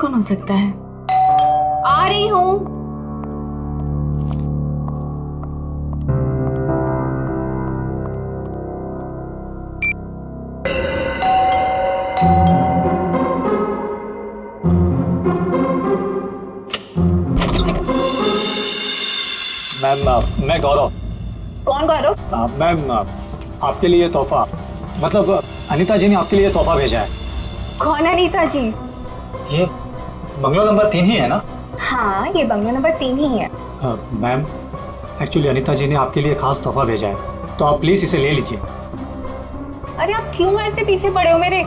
कौन हो सकता है? आ रही हूँ। मैम, मैं गौरव। कौन गौरव? मैम, आपके लिए तोहफा, मतलब अनीता जी ने आपके लिए तोहफा भेजा है। कौन अनीता जी? ये बंगलो नंबर 3 ही है ना? हाँ, ये बंगलो नंबर 3 ही है। मैम, एक्चुअली अनीता जी ने आपके लिए खास तोहफा भेजा है, तो आप प्लीज इसे ले लीजिए। अरे आप क्यों ऐसे पीछे पड़े हो मेरे?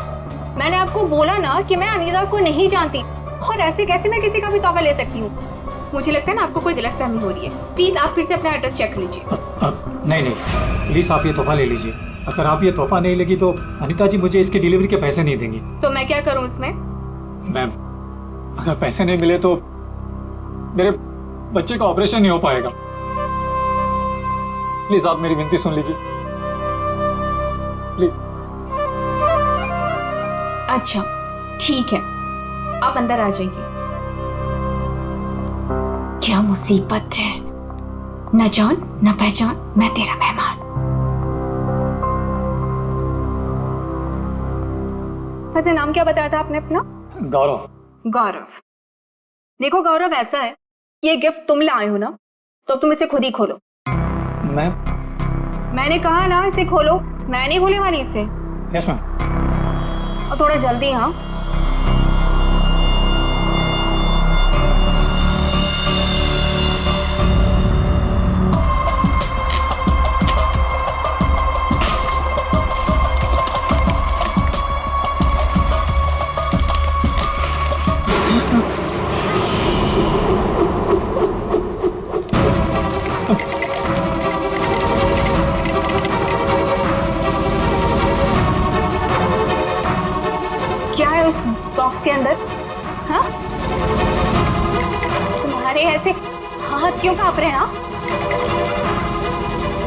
मैंने आपको बोला ना कि मैं अनीता को नहीं जानती, और ऐसे कैसे मैं किसी का भी तोहफा ले सकती हूँ? मुझे लगता है ना आपको कोई गलतफहमी हो रही है। प्लीज आप फिर से अपना एड्रेस चेक कर लीजिए। नहीं, प्लीज आप ये तोहफा ले लीजिए। अगर आप ये तोहफा नहीं लेगी तो अनीता जी मुझे इसकी डिलीवरी के पैसे नहीं देंगी। तो मैं क्या करूँ इसमें? मैम, अगर पैसे नहीं मिले तो मेरे बच्चे का ऑपरेशन नहीं हो पाएगा। प्लीज आप मेरी विनती सुन लीजिए, प्लीज। अच्छा ठीक है, आप अंदर आ जाइए। क्या मुसीबत है, न जान न पहचान, मैं तेरा मेहमान। वैसे नाम क्या बताया था आपने अपना? गौरव। गौरव। देखो गौरव, ऐसा है, ये गिफ्ट तुम लाए हो ना, तो तुम इसे खुद ही खोलो। मैम? मैंने कहा ना इसे खोलो, मैं नहीं खोलने वाली इसे। Yes ma'am. और थोड़ा जल्दी। हाँ, क्या है उस बॉक्स के अंदर? हाँ, तुम्हारे ऐसे हाथ क्यों कांप रहे हैं? हाँ,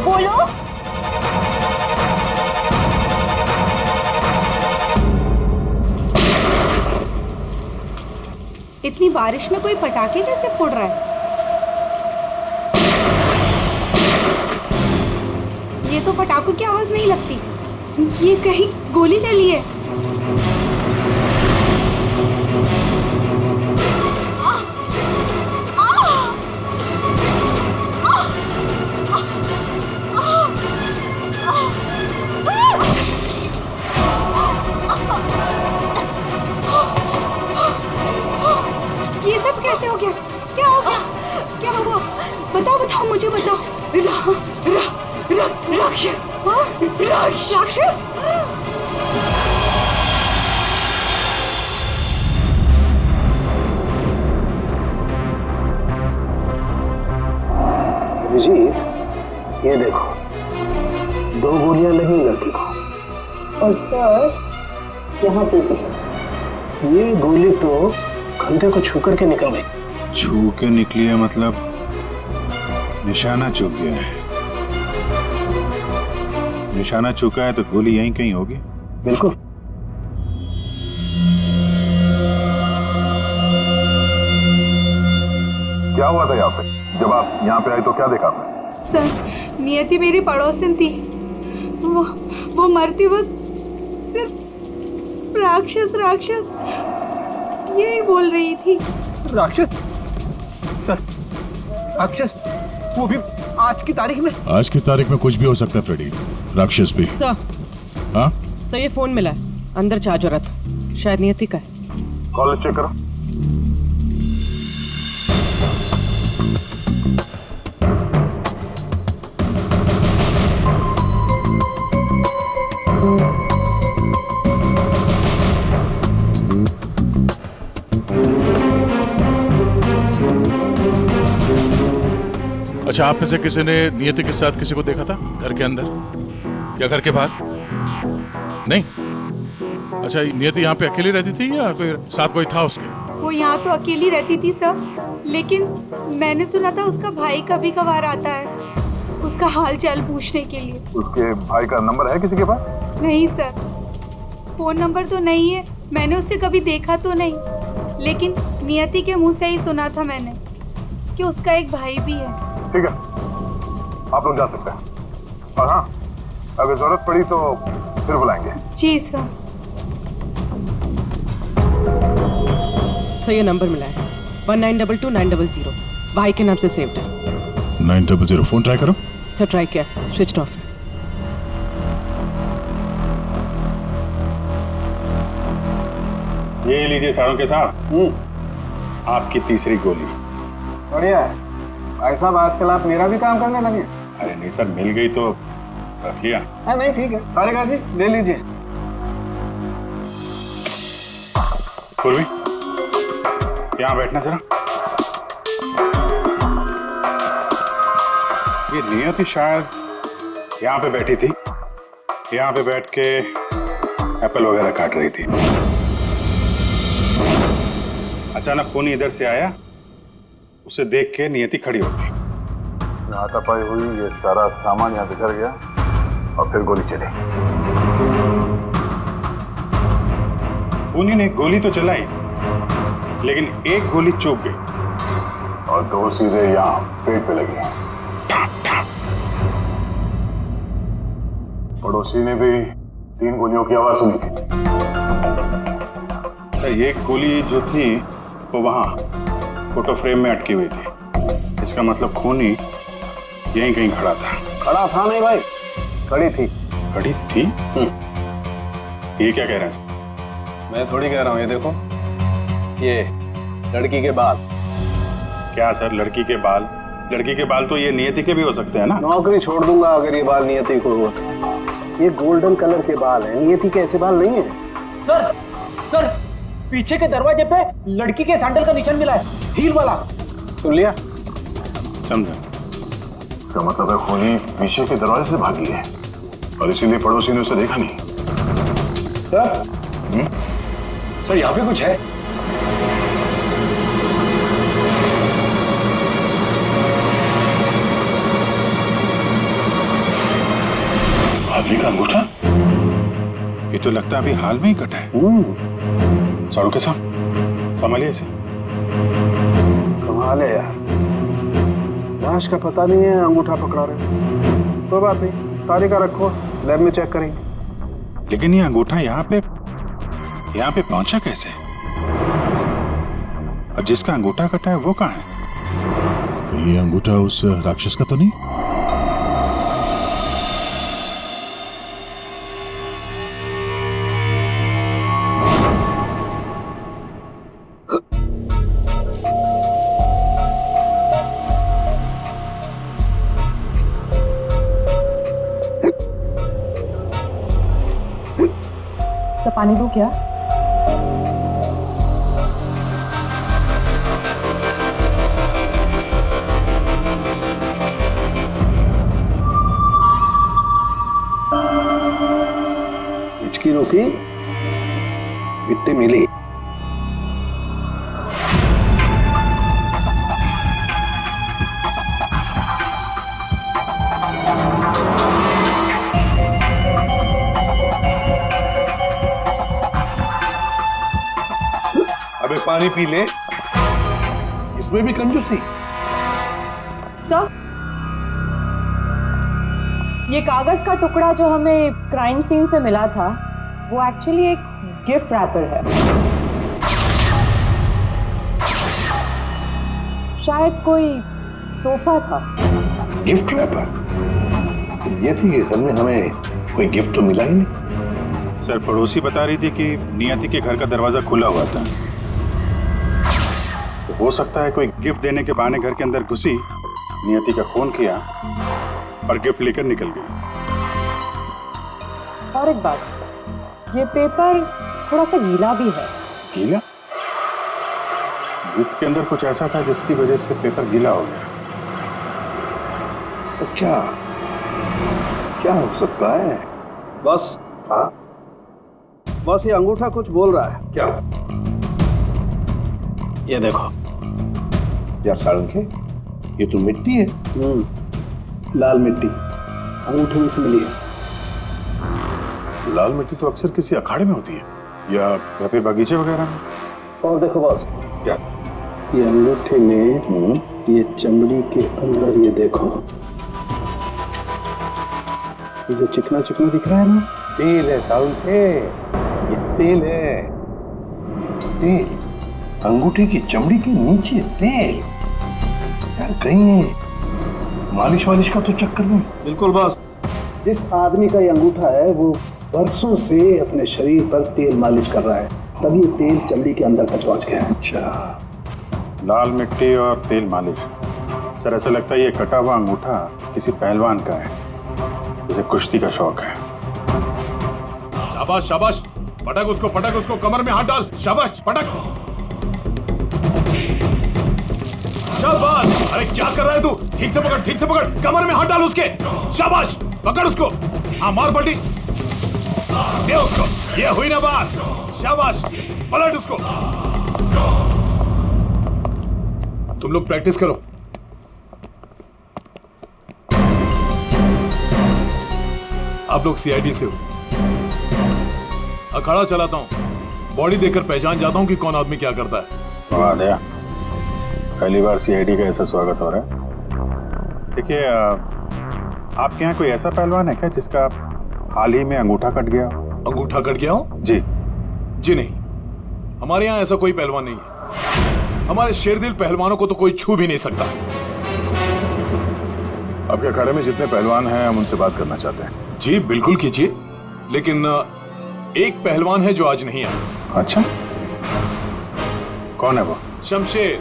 बोलो। इतनी बारिश में कोई पटाखे कैसे फोड़ रहा है? ये तो पटाखों की आवाज नहीं लगती, ये कहीं गोली चली है। ये सब कैसे हो गया? क्या हो गया? क्या हुआ? बताओ, मुझे बताओ। राक्षस। हाँ? राक्षस? अभिजीत, ये देखो, 2 गोलियां लगी लड़की को। और सर, यहाँ पे भी। ये गोली तो कंधे को छू करके निकल गई। छू के निकली है मतलब निशाना चूक गया है। निशाना चूका है तो गोली यहीं कहीं होगी। बिल्कुल। क्या हुआ था यहाँ पे? जब आप यहाँ पे आए तो क्या देखा आपने? सर, नियति मेरी पड़ोसन थी, वो मरती वक्त सिर्फ राक्षस यही बोल रही थी। राक्षस? सर, राक्षस? वो भी आज की तारीख में? आज की तारीख में कुछ भी हो सकता है फ्रेडी, राक्षस भी। सर, हाँ सर ये फोन मिला है, अंदर चार्जर रहा था, शायद नियति का है। कॉल चेक करो। अच्छा, आप में से किसी ने नियति के साथ किसी को देखा था घर के अंदर या घर के बाहर? नहीं। अच्छा, नियति यहाँ पे अकेली रहती थी या कोई साथ कोई था उसके? वो यहाँ तो अकेली रहती थी सर, लेकिन मैंने सुना था उसका भाई कभी कभार आता है उसका हाल चाल पूछने के लिए। उसके भाई का नंबर है किसी के पास? नहीं सर, फोन नंबर तो नहीं है, मैंने उससे कभी देखा तो नहीं। लेकिन नियति के मुंह से ही सुना था मैंने कि उसका एक भाई भी है। ठीक है, आप लोग जा सकते हैं। और हाँ, अगर जरूरत पड़ी तो फिर बुलाएंगे। जी सर। सर ये नंबर मिला है 1922-900 भाई के नाम से सेव्ड है। 900 फोन ट्राई करो। सर ट्राई किया, स्विच ऑफ है। ये लीजिए सारों के साथ आपकी तीसरी गोली। बढ़िया है भाई साहब, आजकल आप मेरा भी काम करने लगे। अरे नहीं सर, मिल गई तो रख लिया। हाँ नहीं ठीक है, तारिका जी ले लीजिए। पूर्वी यहाँ बैठना जरा। ये नियति शायद यहाँ पे बैठी थी, यहाँ पे बैठ के एप्पल वगैरह काट रही थी। अचानक खूनी इधर से आया, उसे देख के नियति खड़ी हो गई। हाथापाई हुई, ये सारा सामान यहाँ बिखर गया और फिर गोली चली। खूनी ने गोली तो चलाई, लेकिन एक गोली चूक गई और दो सीधे यहाँ पेट पे लगी। पड़ोसी ने भी 3 गोलियों की आवाज सुनी थी। एक गोली जो थी वो वहां फोटो फ्रेम में अटकी हुई थी। इसका मतलब खूनी यहीं कहीं खड़ा था। खड़ा था नहीं भाई, खड़ी थी। खड़ी थी? ये क्या कह रहे हैं? मैं थोड़ी कह रहा हूँ, ये देखो, ये लड़की के बाल। क्या सर, लड़की के बाल? लड़की के बाल तो ये नियति के भी हो सकते हैं ना। नौकरी छोड़ दूंगा अगर ये बाल नियति को हो तो। ये गोल्डन कलर के बाल हैं, नियति के ऐसे बाल नहीं है। सर पीछे के दरवाजे पे लड़की के सैंडल का निशान मिला है, हील वाला। सुन लिया? समझा। इसका मतलब है खूनी पीछे के दरवाजे से भागी है और इसीलिए पड़ोसी ने उसे देखा नहीं। सर यहाँ पे कुछ है। भाभी का अंगूठा? ये तो लगता है अभी हाल में ही कटा है। सारू के साथ संभालिए इसे। कमाल है यार, लाश का पता नहीं है, अंगूठा पकड़ा रहे। कोई बात नहीं, तारिका रखो, लैब में चेक करेंगे। लेकिन ये अंगूठा यहाँ पे पहुंचा कैसे? और जिसका अंगूठा कटा है वो कहाँ है? ये अंगूठा उस राक्षस का तो नहीं? तो पानी दूं क्या? हिचकी रोकी, मिट्टी मिली। अबे पानी पी ले, इसमें भी कंजूसी। सर, ये कागज का टुकड़ा जो हमें क्राइम सीन से मिला था वो एक्चुअली एक गिफ्ट रैपर है। शायद कोई तोहफा था। Gift wrapper? ये थी कि घर में हमें कोई गिफ्ट तो मिला ही नहीं। सर, पड़ोसी बता रही थी कि नियति के घर का दरवाजा खुला हुआ था। तो हो सकता है कोई गिफ्ट देने के बहाने घर के अंदर घुसी, नियति का खून किया और गिफ्ट लेकर निकल गई। और एक बात, ये पेपर थोड़ा सा गीला भी है। गीला? गिफ्ट के अंदर कुछ ऐसा था जिसकी वजह से पेपर गीला हो गया। तो क्या हो सकता है? बस हाँ, बस ये अंगूठा कुछ बोल रहा है। क्या? ये देखो यार सारंगे, ये तो मिट्टी है। लाल मिट्टी अंगूठे में से मिली है। लाल मिट्टी तो अक्सर किसी अखाड़े में होती है, या पे बगीचे वगैरह में। और देखो बॉस, क्या? ये अंगूठे में ये चमड़ी के अंदर ये देखो, ये जो चिकना चिकना दिख रहा है ना, तेल है साउंड है, ये तेल है। तेल अंगूठे की चमड़ी के नीचे तेल। यार कहीं मालिश वालिश का तो चक्कर नहीं? बिल्कुल बॉस, जिस आदमी का ये अंगूठा है वो बरसों से अपने शरीर पर तेल मालिश कर रहा है, तभी तेल चमड़ी के अंदर तक पहुंच गया है। अच्छा, लाल मिट्टी और तेल मालिश। सर ऐसा लगता है ये कटा हुआ अंगूठा किसी पहलवान का है, जिसे कुश्ती का शौक है। शाबाश शाबाश, पटक उसको, कमर में हाथ डाल। शाबाश, पटक। शाबाश। अरे क्या कर रहा है तू? ठीक से पकड़, कमर में हाथ डाल उसके। शाबाश, पकड़ उसको। हाँ, मार पलटी दे उसको। ये हुई ना बात। शाबाश, पलट उसको। तुम लोग प्रैक्टिस करो। आप लोग सीआईडी से हो। अखाड़ा चलाता हूं, बॉडी देखकर पहचान जाता हूं कि कौन आदमी क्या करता है। वाह दया, पहली बार सीआईडी का ऐसा स्वागत हो रहा है। देखिए, आपके यहाँ कोई ऐसा पहलवान है क्या जिसका हाल ही में अंगूठा कट गया? अंगूठा कट गया हो? जी नहीं, हमारे यहाँ ऐसा कोई पहलवान नहीं है। हमारे शेरदिल पहलवानों को तो कोई छू भी नहीं सकता। आपके अखाड़े में जितने पहलवान हैं हम उनसे बात करना चाहते हैं। जी बिल्कुल कीजिए, लेकिन एक पहलवान है जो आज नहीं आया। अच्छा, कौन है वो? शमशेर,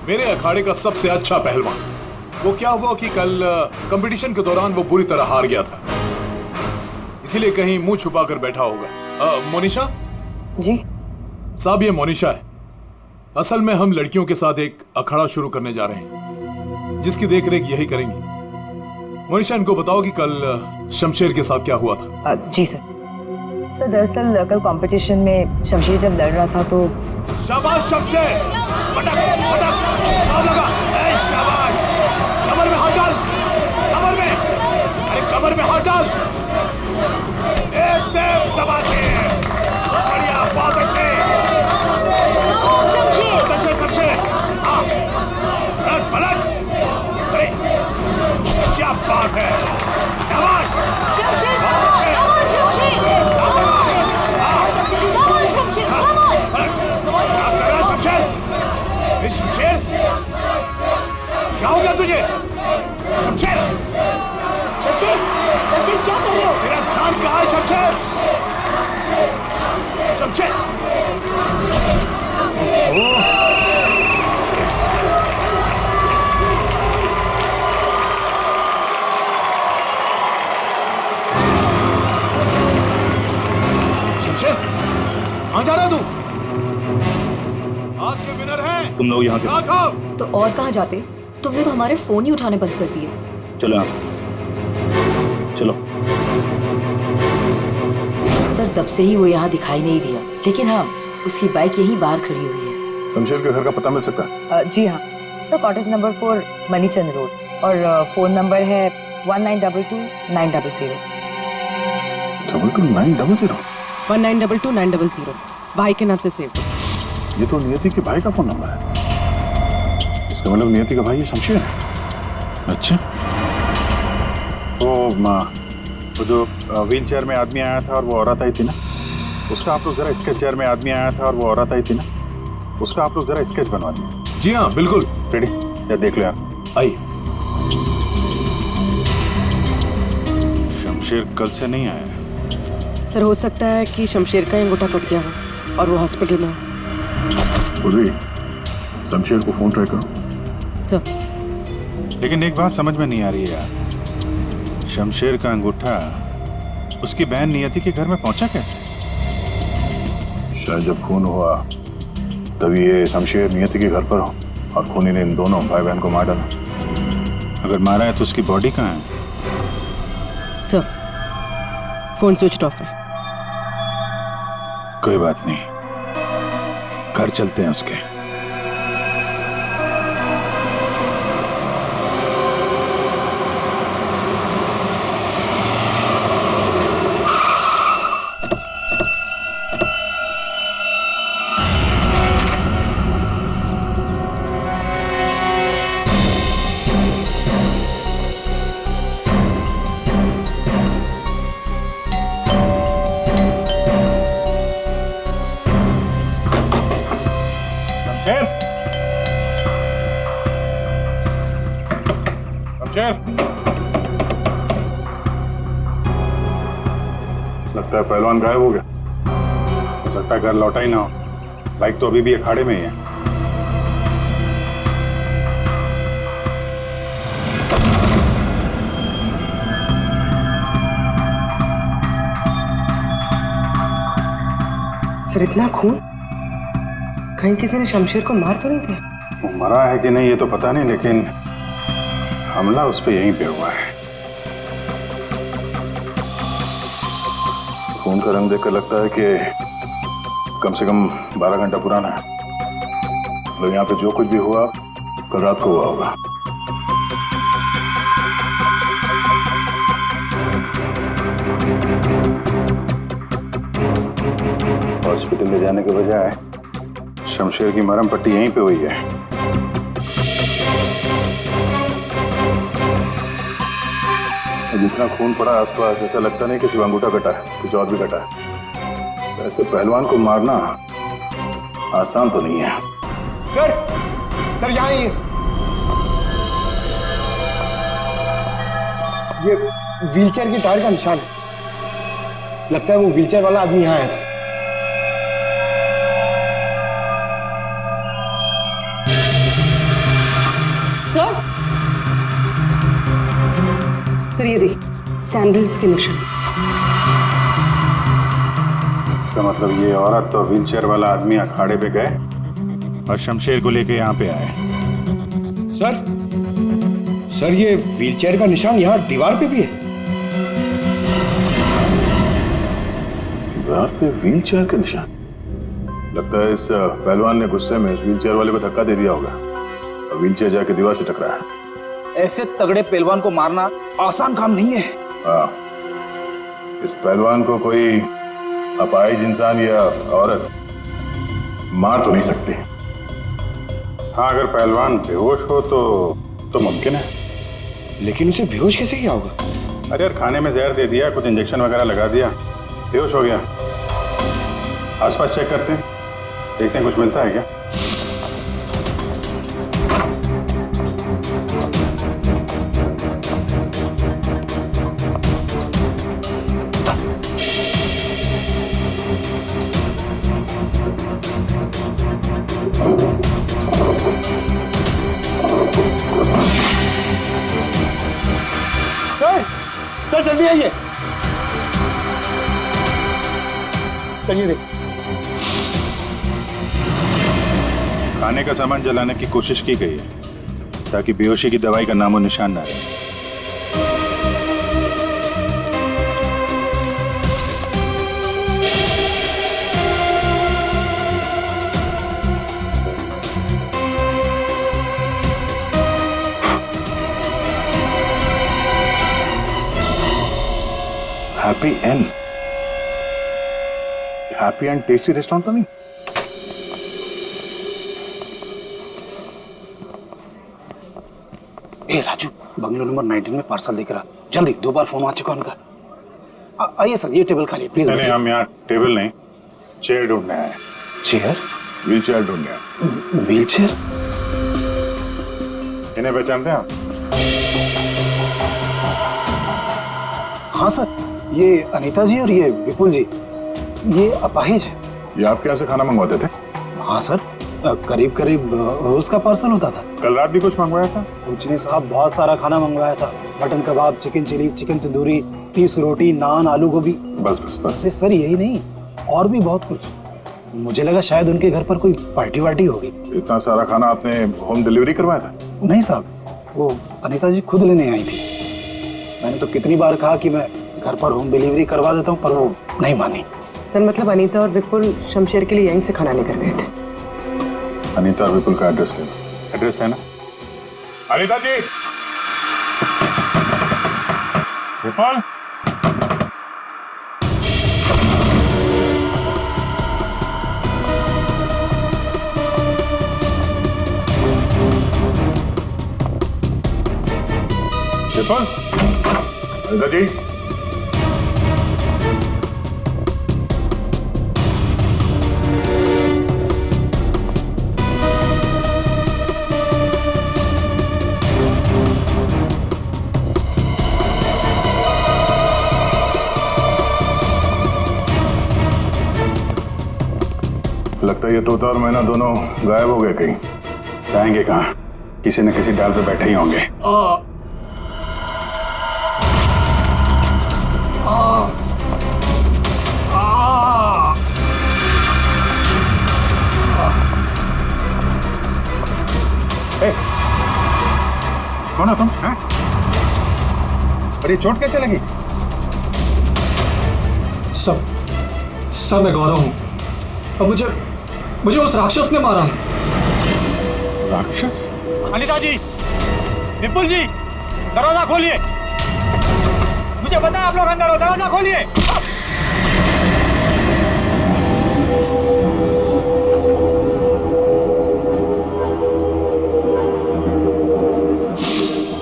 मेरे अखाड़े का सबसे अच्छा पहलवान। वो क्या हुआ कि कल कंपटीशन के दौरान वो बुरी तरह हार गया था, इसीलिए कहीं मुंह छुपा कर बैठा होगा। मोनिशा जी साहब, ये मोनिशा है। असल में हम लड़कियों के साथ एक अखाड़ा शुरू करने जा रहे हैं, जिसकी देखरेख यही करेंगी। मोनिशा, इनको बताओ कि कल शमशेर के साथ क्या हुआ था। जी सर। दरअसल कल कंपटीशन में शमशेर जब लड़ रहा था तो। शाबाश शमशेर, पटक पटक, दाव लगा। ए शाबाश, कमर में हाथ डाल, कमर में, अरे कमर में हाथ डाल। एकदम दबा के, बढ़िया, बहुत अच्छे शमशेर। हाँ, पलट पलट, अरे क्या बात है। शाबाश शमशेर, शमशेर, क्या हो गया तुझे? शमशेर, शमशेर, शमशेर क्या कर रहे हो? तेरा ध्यान कहाँ है शमशेर? शमशेर, शमशेर, कहाँ जा रहा तू? आज के विनर है तुम लोग यहाँ के। खाओ। तो और कहाँ जाते? तुमने तो हमारे फोन ही उठाने बंद कर दिए। चलो यहाँ से, चलो। सर तब से ही वो यहाँ दिखाई नहीं दिया, लेकिन हाँ, उसकी बाइक यहीं बाहर खड़ी हुई है। शमशेर के घर का पता मिल सकता है? जी हाँ सर, कॉटेज नंबर 4 मनीचंद रोड, और फोन नंबर है 1922-900। 900? 1922-900 भाई के नाम से सेव। ये तो नियति के भाई का फोन नंबर है। इसका मतलब नियति का भाई ये शमशेर है। अच्छा, वो जो व्हील चेयर में आदमी आया था और वो औरत आई थी ना, उसका आप लोग जरा स्केच। चेयर में आदमी आया था और वो औरत आई थी ना, उसका आप लोग जरा स्केच बनवा दीजिए। जी हाँ बिल्कुल। रेडी? या देख लो आप। आइए। शमशेर कल से नहीं आया। सर हो सकता है कि शमशेर का अंगूठा कट गया हो और वो हॉस्पिटल में हो। शमशेर को फोन ट्राई करो। सर लेकिन एक बात समझ में नहीं आ रही है यार, शमशेर का अंगूठा उसकी बहन नियति के घर में पहुंचा कैसे? शायद जब खून हुआ तभी ये शमशेर नियति के घर पर हो और खूनी ने इन दोनों भाई बहन को मार डाला। अगर मारा है तो उसकी बॉडी कहाँ है? सर फोन स्विच ऑफ है। कोई बात नहीं, घर चलते हैं उसके। शमशेर, लगता है पहलवान गायब हो गया। हो सकता है घर लौटा ही ना हो। बाइक तो अभी भी अखाड़े में ही है। सर इतना खून, कहीं किसी ने शमशेर को मार तो नहीं दिया? वो मरा है कि नहीं ये तो पता नहीं, लेकिन हमला उस पर यहीं पे हुआ है। खून का रंग देखकर लगता है कि कम से कम 12 घंटा पुराना है। मतलब यहाँ पे जो कुछ भी हुआ कल रात को हुआ होगा। हॉस्पिटल ले जाने के बजाय शमशेर की मरहम पट्टी यहीं पे हुई है। जितना खून पड़ा आसपास ऐसा लगता नहीं कि सिर्फ अंगूठा कटा है, कुछ और भी कटा है। ऐसे पहलवान को मारना आसान तो नहीं है। सर यहाँ ये व्हीलचेयर की टायर का निशान है। लगता है वो व्हीलचेयर वाला आदमी यहाँ आया था। सर ये देखिए सैंडल्स के निशान। इसका मतलब ये औरत और व्हीलचेयर वाला आदमी अखाड़े पे गए और शमशेर को लेके यहाँ पे आए। सर ये व्हीलचेयर का निशान यहाँ दीवार पे भी है। दीवार पे व्हीलचेयर का निशान? लगता है इस पहलवान ने गुस्से में इस व्हीलचेयर वाले को धक्का दे दिया होगा और व्हीलचेयर जाके दीवार से टकराया। ऐसे तगड़े पहलवान को मारना आसान काम नहीं है। हाँ, इस पहलवान को कोई अपाहिज इंसान या औरत मार तो नहीं सकती। हाँ, अगर पहलवान बेहोश हो तो मुमकिन है। लेकिन उसे बेहोश कैसे किया होगा? अरे यार, खाने में जहर दे दिया, कुछ इंजेक्शन वगैरह लगा दिया, बेहोश हो गया। आसपास चेक करते हैं, देखते हैं कुछ मिलता है क्या। सर जल्दी आइए। चलिए देख। खाने का सामान जलाने की कोशिश की गई है ताकि बेहोशी की दवाई का नामो निशान ना रहे। हैप्पी एंड टेस्टी रेस्टोरेंट तो नहीं? ए राजू, बंगलो नंबर 19 में पार्सल दिख रहा। जल्दी, 2 बार फोन आ चुका उनका। आइए सर, ये टेबल खाली प्लीज। नहीं, हम यहाँ टेबल नहीं, चेयर ढूंढने आए। चेयर? व्हील चेयर ढूंढने आए। Wheel chair? इन्हें पहचानते हैं आप? हाँ सर, ये अनीता जी और ये विपुल जी, ये अपाहिज है। ये आपके यहाँ से खाना मंगवाते थे? हाँ सर, करीब करीब रोज का पार्सल होता था। कल रात भी कुछ मंगवाया था? कुछ नहीं साहब, बहुत सारा खाना मंगवाया था। मटन कबाब, चिकन चिली, चिकन तंदूरी, 30 रोटी, नान, आलू गोभी। बस बस बस। सर यही नहीं, और भी बहुत कुछ। मुझे लगा शायद उनके घर पर कोई पार्टी वार्टी होगी। इतना सारा खाना आपने होम डिलीवरी करवाया था? नहीं साहब, वो अनीता जी खुद लेने आई थी। मैंने तो कितनी बार कहा कि मैं घर पर होम डिलीवरी करवा देता हूँ, पर वो नहीं मानी। सर मतलब अनीता और विपुल शमशेर के लिए यहीं से खाना लेकर गए थे। अनीता और विपुल का एड्रेस ले लो। एड्रेस है ना? अनीता जी, विपुल, विपुल, अनीता जी। लगता है ये तोता और मैना दोनों गायब हो गए कहीं। जाएंगे कहाँ? किसी न किसी डाल पे बैठे ही होंगे। कौन हो तुम? हैं? और ये चोट कैसे लगी? सब मैं गौरव हूँ और मुझे उस राक्षस ने मारा है। राक्षस? अनिता जी, विपुल जी, दरवाजा खोलिए। मुझे पता है आप लोग अंदर हो, दरवाजा खोलिए।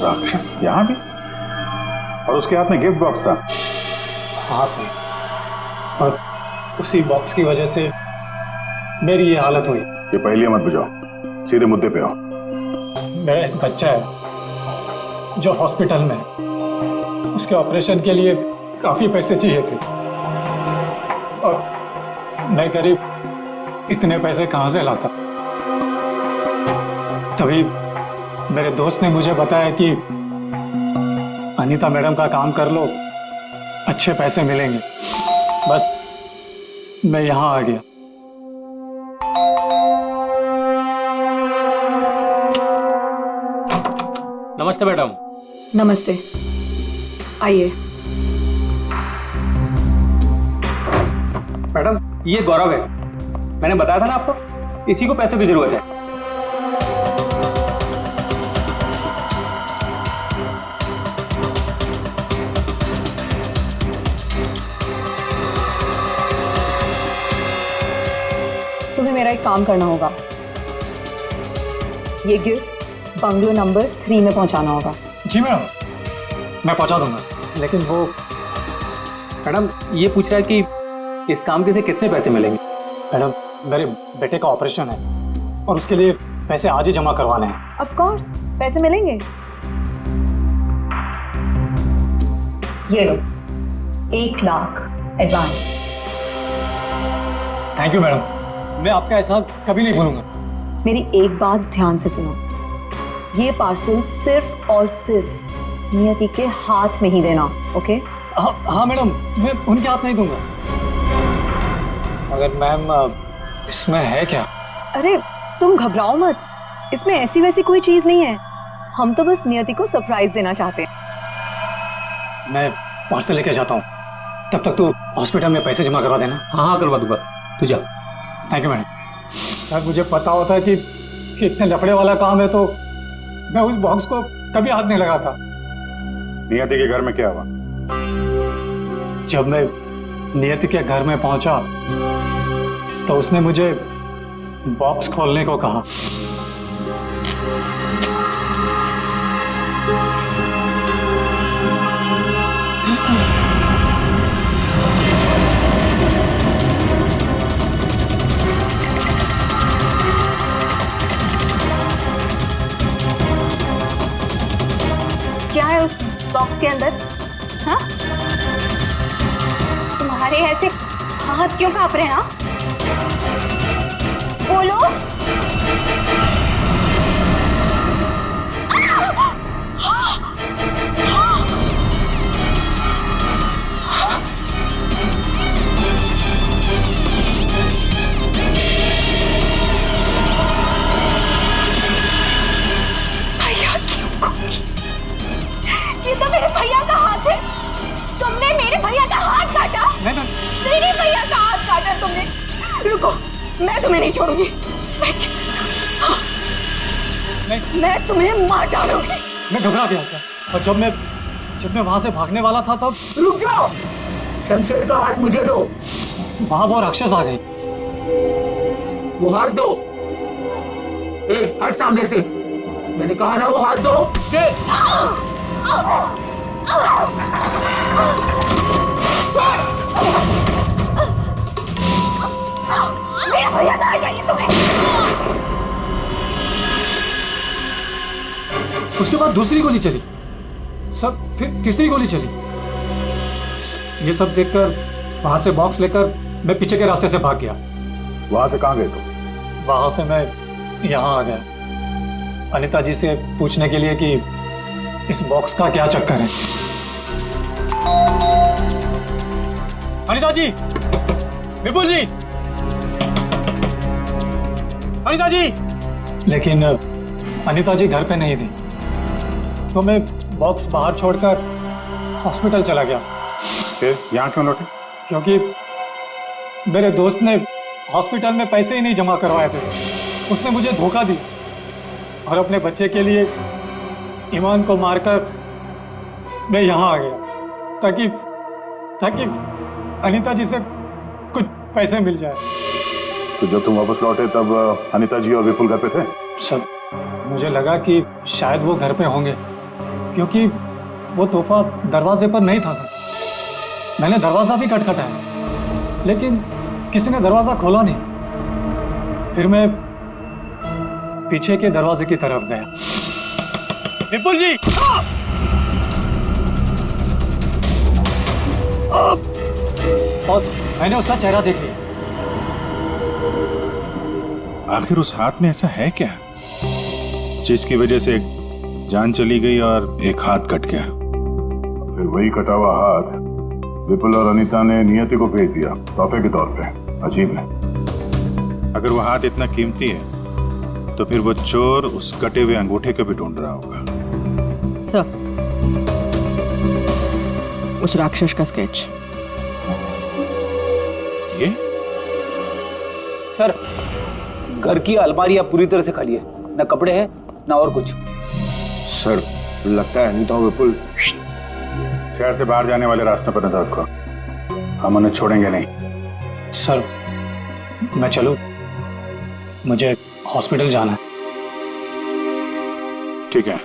राक्षस यहाँ भी? और उसके हाथ में गिफ्ट बॉक्स था। हाँ सर, और उसी बॉक्स की वजह से मेरी ये हालत हुई। ये पहेलियां मत बुझाओ, सीधे मुद्दे पे आओ। मेरा एक बच्चा है जो हॉस्पिटल में है। उसके ऑपरेशन के लिए काफी पैसे चाहिए थे और मैं गरीब इतने पैसे कहाँ से लाता। तभी मेरे दोस्त ने मुझे बताया कि अनीता मैडम का काम कर लो, अच्छे पैसे मिलेंगे। बस मैं यहाँ आ गया। नमस्ते मैडम। नमस्ते, आइए। मैडम ये गौरव है, मैंने बताया था ना आपको, इसी को पैसों की जरूरत है। तुम्हें मेरा एक काम करना होगा, ये गिफ्ट बंगलो नंबर 3 में पहुंचाना होगा। जी मैडम, मैं पहुंचा दूंगा। लेकिन वो मैडम ये पूछ रहा है कि इस काम के से कितने पैसे मिलेंगे। मैडम मेरे बेटे का ऑपरेशन है और उसके लिए पैसे आज ही जमा करवाने हैं। ऑफ कोर्स पैसे मिलेंगे। ये लो 1 lakh advance. Thank you madam, मैं आपका एहसान कभी नहीं भूलूंगा। मेरी एक बात ध्यान से सुनो, ये पार्सल सिर्फ और सिर्फ नियति के हाथ में ही देना, ओके? हाँ मैडम, मैं उनके हाथ नहीं दूंगा। मगर मैम इसमें है क्या? अरे तुम घबराओ मत, इसमें ऐसी वैसी कोई चीज नहीं है। हम तो बस नियति को सरप्राइज देना चाहते हैं। मैं पार्सल लेके जाता हूँ, तब तक तू हॉस्पिटल में पैसे जमा करवा देना। हाँ करवा दूंगा, तू जा। Thank you madam. सर मुझे पता होता है कि इतने लफड़े वाला काम है तो मैं उस बॉक्स को कभी हाथ नहीं लगाता। नियति के घर में क्या हुआ? जब मैं नियति के घर में पहुंचा तो उसने मुझे बॉक्स खोलने को कहा। क्या है उस बॉक्स के अंदर? हाँ? तुम्हारे ऐसे हाथ क्यों कांप रहे हैं? हाँ? बोलो। भैया क्यों काटी? ये तो मेरे भैया का हाथ है। तुमने मेरे भैया का हाथ काटा? मेरे भैया का हाथ काटा तुमने। रुको, मैं तुम्हें नहीं छोड़ूंगी। मैं तुम्हें मार डालूंगी। मैं घबरा गया सर, और जब मैं वहां से भागने वाला था तब रुक जाओ, शमशेर का हाथ मुझे दो। वहां वो राक्षस आ गई। वो हाथ दो। हट सामने से, मैंने कहा ना वो हाथ दो। दे। मेरा भैया कहाँ चाहिए तुम्हें? उसके बाद दूसरी गोली चली, सब फिर तीसरी गोली चली। ये सब देखकर वहां से बॉक्स लेकर मैं पीछे के रास्ते से भाग गया। वहां से कहाँ गए तुम? वहां से मैं यहाँ आ गया अनिता जी से पूछने के लिए कि इस बॉक्स का क्या चक्कर है। अनिता जी, विपुल जी, अनिता जी। लेकिन अनिता जी घर पे नहीं थी, तो मैं बॉक्स बाहर छोड़कर हॉस्पिटल चला गया। फिर यहाँ क्यों लौटे? क्योंकि मेरे दोस्त ने हॉस्पिटल में पैसे ही नहीं जमा करवाए थे। उसने मुझे धोखा दिया और अपने बच्चे के लिए ईमान को मारकर मैं यहाँ आ गया ताकि अनीता जी से कुछ पैसे मिल जाए। तो जब तुम वापस लौटे तब अनीता जी और विपुल घर पे थे? सर, मुझे लगा कि शायद वो घर पे होंगे क्योंकि वो तोहफा दरवाजे पर नहीं था सर। मैंने दरवाजा भी खटखटाया लेकिन किसी ने दरवाजा खोला नहीं। फिर मैं पीछे के दरवाजे की तरफ गया। विपुल जी! और मैंने उसका चेहरा देख लिया। आखिर उस हाथ में ऐसा है क्या जिसकी वजह से एक जान चली गई और एक हाथ कट गया? फिर वही कटा हुआ हाथ विपुल और अनीता ने नियति को भेज दिया तोहफे के तौर पे। अजीब है। अगर वो हाथ इतना कीमती है तो फिर वो चोर उस कटे हुए अंगूठे को भी ढूंढ रहा होगा। सर, उस राक्षस का स्केच। ये? सर, घर की अलमारियां पूरी तरह से खाली है, ना कपड़े हैं ना और कुछ। सर, लगता है अनीता और विपुल शहर से बाहर जाने वाले रास्ते पर नजर रखो, हम उन्हें छोड़ेंगे नहीं। सर, मैं चलूं? मुझे हॉस्पिटल जाना है। ठीक है,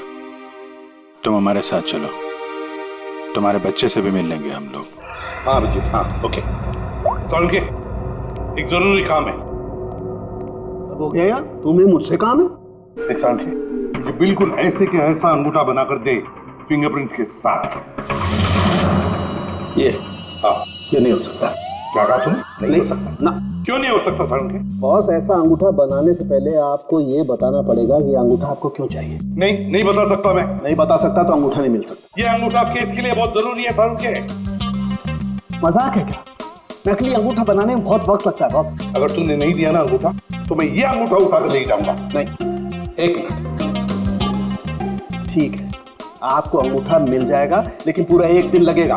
तुम हमारे साथ चलो, तुम्हारे बच्चे से भी मिल लेंगे हम लोग। हाँ अभिजीत, हाँ, ओके। चल के एक जरूरी काम है। सब हो गया यार, तुम्हें मुझसे काम है? एक साल के मुझे बिल्कुल ऐसे के ऐसा अंगूठा बना कर दे फिंगरप्रिंट्स के साथ। ये नहीं हो सकता। क्या कहा तुमने? नहीं हो सकता ना। क्यों नहीं हो सकता सर? बॉस, ऐसा अंगूठा बनाने से पहले आपको ये बताना पड़ेगा कि अंगूठा आपको क्यों चाहिए। नहीं बता सकता मैं। नहीं बता सकता तो अंगूठा नहीं मिल सकता। ये अंगूठा केस के लिए बहुत जरूरी है सर के। मजाक है क्या? नकली अंगूठा बनाने में बहुत वक्त लगता है बॉस। अगर तूने नहीं दिया ना अंगूठा तो मैं ये अंगूठा उठा कर ले जाऊंगा। नहीं, एक मिनट। ठीक है, आपको अंगूठा मिल जाएगा लेकिन पूरा 1 दिन लगेगा।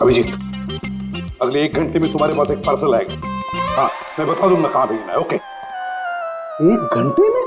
अभिजीत, अगले 1 घंटे में तुम्हारे पास एक पार्सल आएगा। हाँ, मैं बता दूंगा कहाँ भेजना है। ओके? 1 घंटे में?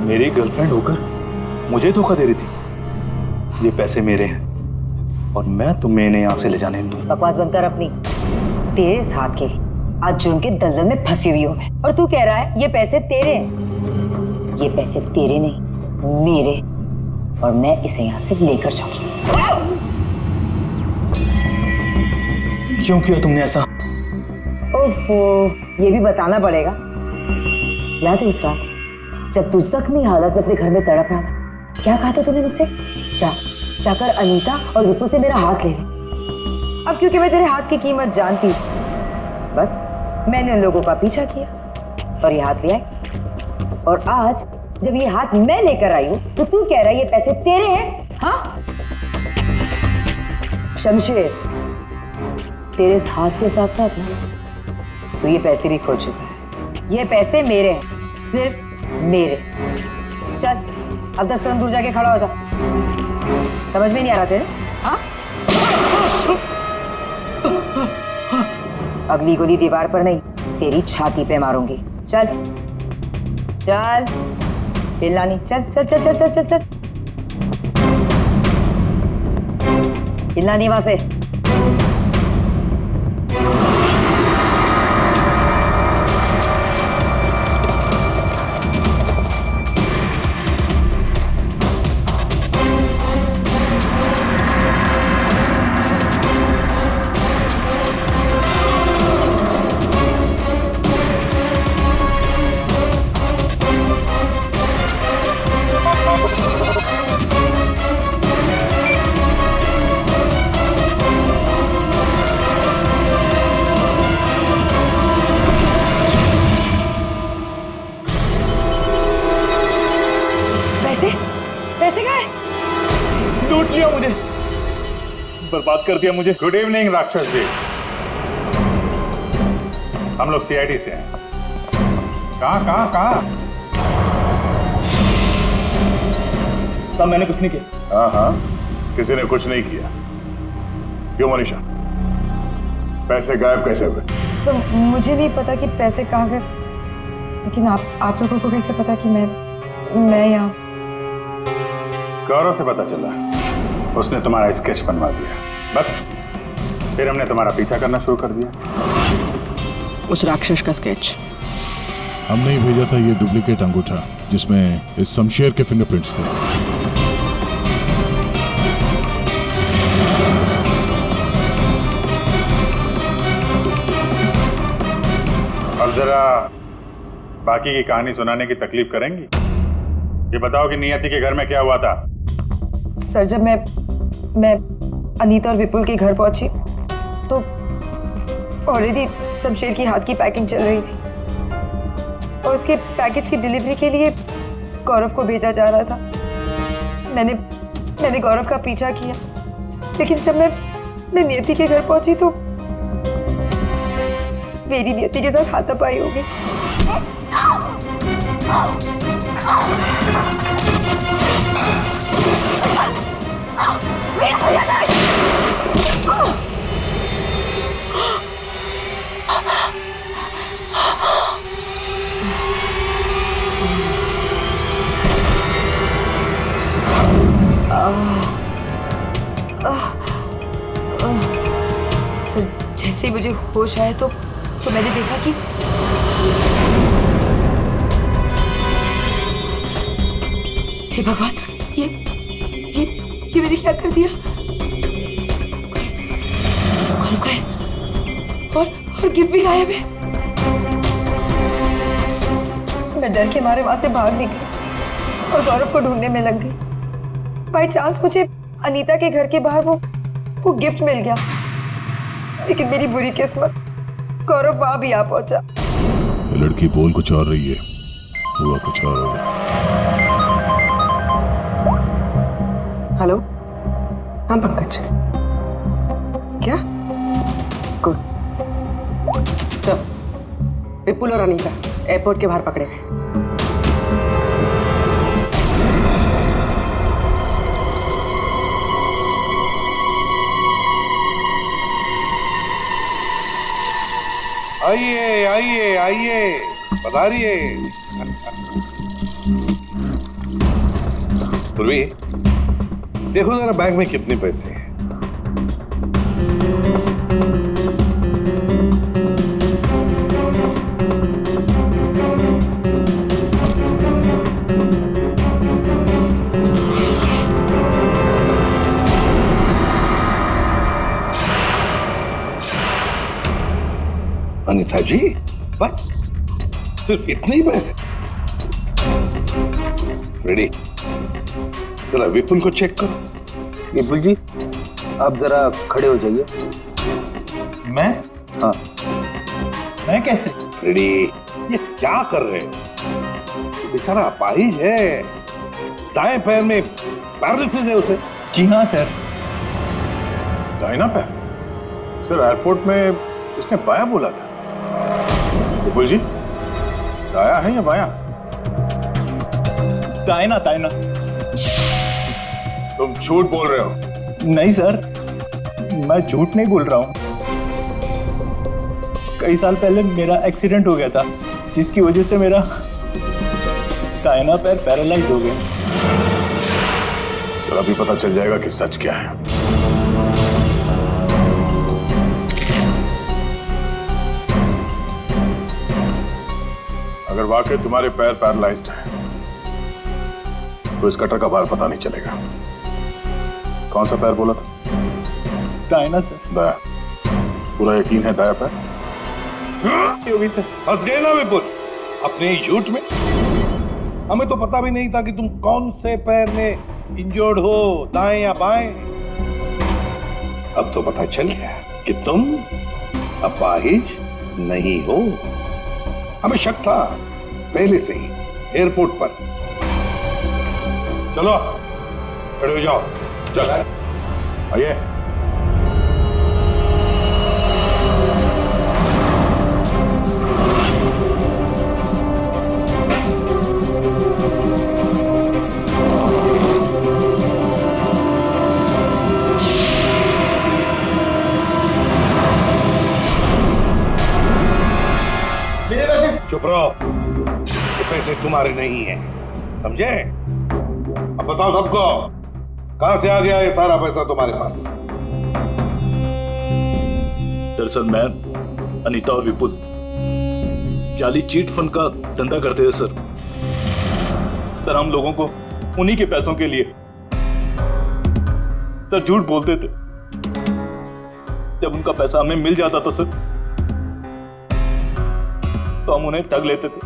मेरी गर्लफ्रेंड होकर मुझे धोखा दे रही थी। ये पैसे मेरे हैं और मैं तुम्हें इन्हें यहाँ से ले जाने दूँ। बकवास बंद कर अपनी। तेरे साथ के आज जुर्म के दलदल में फंसी हुई हूँ मैं, और तू कह रहा है ये पैसे तेरे हैं। ये पैसे तेरे नहीं, मेरे, और मैं इसे यहाँ से लेकर जाऊंगी। क्यों किया तुमने ऐसा? ओफो, ये भी बताना पड़ेगा। याद है उस रात जब तू जख्मी हालत में अपने घर में तड़प रहा था, क्या कहा था तूने मुझसे? जाकर अनीता और विपुल से मेरा हाथ ले ले। अब क्योंकि मैं तेरे हाथ की कीमत जानती हूँ, बस मैंने उन लोगों का पीछा किया और ये हाथ ले आई। और आज जब ये हाथ मैं लेकर आई हूं तो तू कह रहा है ये पैसे तेरे हैं? हाँ शमशेर, तेरे इस हाथ के साथ साथ ना तो ये पैसे भी खो चुका है। ये पैसे मेरे हैं, सिर्फ मेरे। चल अब 10 कदम दूर जाके खड़ा हो जा। समझ में नहीं आ रहा तेरे? हाँ अगली गोली दीवार पर नहीं, तेरी छाती पे मारूंगी। चल चल हिलना नहीं। चल चल चल चल चल चल चल हिलना नहीं वहां से। बर्बाद कर दिया मुझे। गुड इवनिंग राक्षस जी, हम लोग सीआईडी से हैं। कहाँ? सब मैंने कुछ नहीं किया। हाँ, किसी ने कुछ नहीं किया। क्यों मनीषा, पैसे गायब कैसे हुए? सर मुझे नहीं पता कि पैसे कहाँ गए, लेकिन आप लोगों को कैसे पता कि मैं यहाँ? गौरव से पता चला, उसने तुम्हारा स्केच बनवा दिया। बस फिर हमने तुम्हारा पीछा करना शुरू कर दिया। उस राक्षस का स्केच हमने ही भेजा था, ये डुप्लीकेट अंगूठा जिसमें इस शमशेर के फिंगरप्रिंट्स थे। अब जरा बाकी की कहानी सुनाने की तकलीफ करेंगी? ये बताओ कि नियति के घर में क्या हुआ था? सर जब मैं अनीता और विपुल के घर पहुंची तो ऑलरेडी शमशेर की हाथ की पैकिंग चल रही थी और उसके पैकेज की डिलीवरी के लिए गौरव को भेजा जा रहा था। मैंने गौरव का पीछा किया, लेकिन जब मैं नियति के घर पहुंची तो मेरी नियति के साथ हाथापाई हो गई। सर जैसे ही मुझे होश आया तो मैंने देखा कि हे भगवान, ये मैंने क्या कर दिया? गौरव का है और गिफ्ट भी गायब है। मैं डर के मारे वहां से भाग निकली और गौरव को ढूंढने में लग गई। बाई चांस मुझे अनीता के घर के बाहर वो गिफ्ट मिल गया, लेकिन मेरी बुरी किस्मत गौरव वहां भी आ पहुंचा। लड़की बोल कुछ और रही है, हुआ कुछ और होगा। हेलो, हाँ पंकज, क्या? गुड। सब विपुल और अनीता एयरपोर्ट के बाहर पकड़े गए। आइए आइए आइए, पधारिए। पूर्वी, देखो जरा बैग में कितने पैसे हैं। अनीता जी, बस सिर्फ इतने ही पैसे? रेडी, जरा विपुल को चेक करो। विपुल जी, आप जरा खड़े हो जाइए। मैं? हाँ। मैं कैसे? फ्रेडी, ये क्या कर रहे हैं? बेचारा अपाहिज है, दाएं पैर में पैरालिसिस है उसे। जी हाँ सर। दाहिना पैर? सर एयरपोर्ट में इसने बायां बोला था। विपुल जी, दाया है या बायां? दाहिना दाहिना। तुम झूठ बोल रहे हो। नहीं सर, मैं झूठ नहीं बोल रहा हूँ। कई साल पहले मेरा एक्सीडेंट हो गया था, जिसकी वजह से मेरा दाहिना पैर पैरालाइज हो गया। सर अभी पता चल जाएगा कि सच क्या है। अगर वाकई तुम्हारे पैर पैरालाइज्ड हैं, तो इस कटर का बार पता नहीं चलेगा। कौन सा पैर बोला था? दाहिना सर। दाया? पूरा यकीन है दाया पैर? सर फंस गए ना विपुल अपने ही झूठ में। हमें तो पता भी नहीं था कि तुम कौन से पैर में इंजर्ड हो, दाएं या बाएं। अब तो पता चल गया कि तुम अपाहिज नहीं हो। हमें शक था पहले से ही एयरपोर्ट पर। चलो खड़े हो जाओ। चल आइए। चुप रहो, ये पैसे तुम्हारे नहीं है, समझे? अब बताओ सबको, कहां से आ गया ये सारा पैसा तुम्हारे पास? दरअसल मैं, अनीता और विपुल जाली चीट फंड का धंधा करते थे सर। सर हम लोगों को उन्हीं के पैसों के लिए सर झूठ बोलते थे। जब उनका पैसा हमें मिल जाता था सर, तो हम उन्हें ठग लेते थे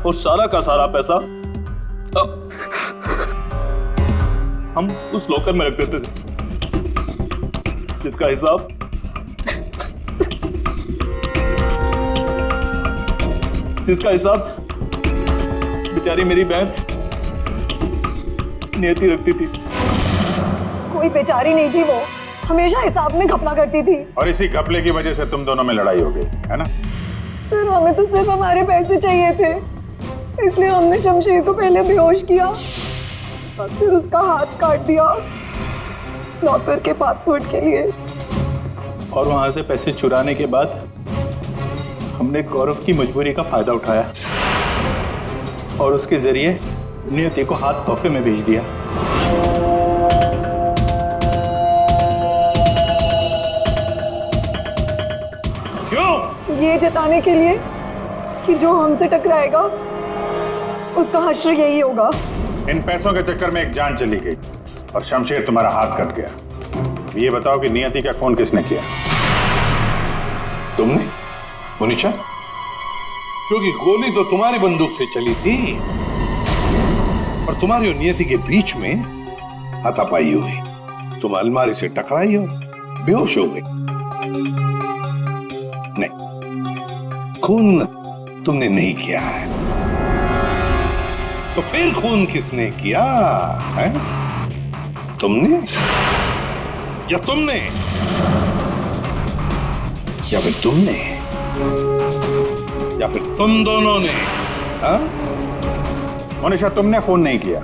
और सारा का सारा पैसा हम उस लॉकर में रख देते थे, जिसका हिसाब बेचारी मेरी बहन नियति रखती थी। कोई बेचारी नहीं थी, वो हमेशा हिसाब में घपला करती थी। और इसी घपले की वजह से तुम दोनों में लड़ाई हो गई, है ना? सर हमें तो सिर्फ हमारे पैसे चाहिए थे, इसलिए हमने शमशेर को पहले बेहोश किया और फिर उसका हाथ काट दिया लॉकर के पासवर्ड के लिए। और वहां से पैसे चुराने के बाद हमने गौरव की मजबूरी का फायदा उठाया और उसके जरिए नियति को हाथ तोहफे में भेज दिया। क्यों? ये जताने के लिए कि जो हमसे टकराएगा उसका हश्र यही होगा। इन पैसों के चक्कर में एक जान चली गई और शमशेर तुम्हारा हाथ कट गया। ये बताओ कि नियति का खून किसने किया? तुमने? मोनिशा? क्योंकि गोली तो तुम्हारी बंदूक से चली थी और तुम्हारी और नियति के बीच में हाथापाई हुई। तुम अलमारी से टकराई और बेहोश हो गई। नहीं, खून तुमने नहीं किया है। तो फिर खून किसने किया है? तुमने या तुमने या फिर तुमने या फिर तुम दोनों ने? हाँ? मोनिशा, तुमने खून नहीं किया,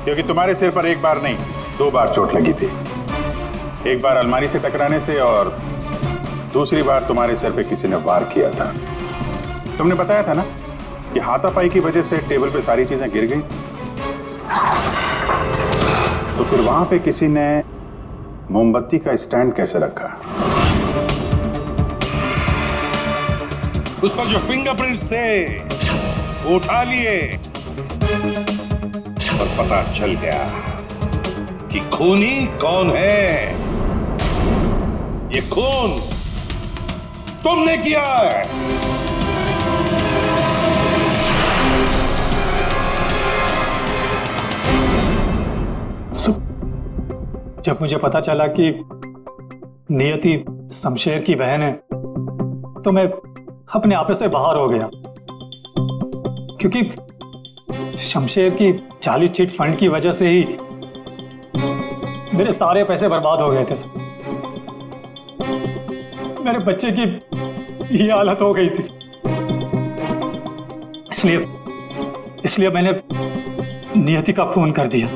क्योंकि तुम्हारे सिर पर एक बार नहीं 2 बार चोट लगी थी। एक बार अलमारी से टकराने से और दूसरी बार तुम्हारे सिर पे किसी ने वार किया था। तुमने बताया था ना कि हाथापाई की वजह से टेबल पे सारी चीजें गिर गई। तो फिर वहां पे किसी ने मोमबत्ती का स्टैंड कैसे रखा? उस पर जो फिंगरप्रिंट्स थे वो उठा लिए और पता चल गया कि खूनी कौन है। ये खून तुमने किया है। जब मुझे पता चला कि नियति शमशेर की बहन है तो मैं अपने आपे से बाहर हो गया, क्योंकि शमशेर की जाली चिट फंड की वजह से ही मेरे सारे पैसे बर्बाद हो गए थे। मेरे बच्चे की ये हालत हो गई थी, इसलिए मैंने नियति का खून कर दिया।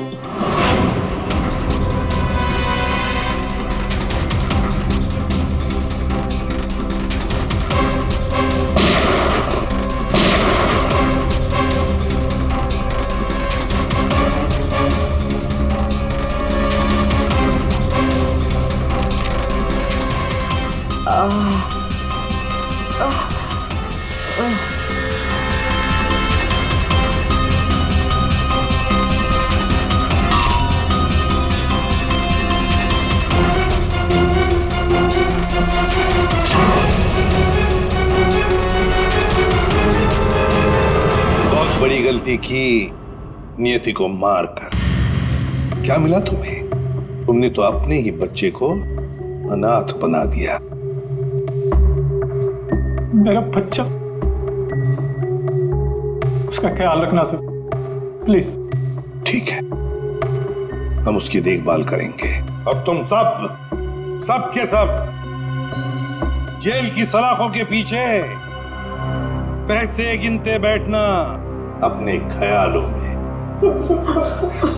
बहुत बड़ी गलती की नियति को मारकर। क्या मिला तुम्हें? तुमने तो अपने ही बच्चे को अनाथ बना दिया। मेरा बच्चा, उसका ख्याल रखना सर, प्लीज। ठीक है, हम उसकी देखभाल करेंगे। अब तुम सब के सब जेल की सलाखों के पीछे पैसे गिनते बैठना अपने ख्यालों में।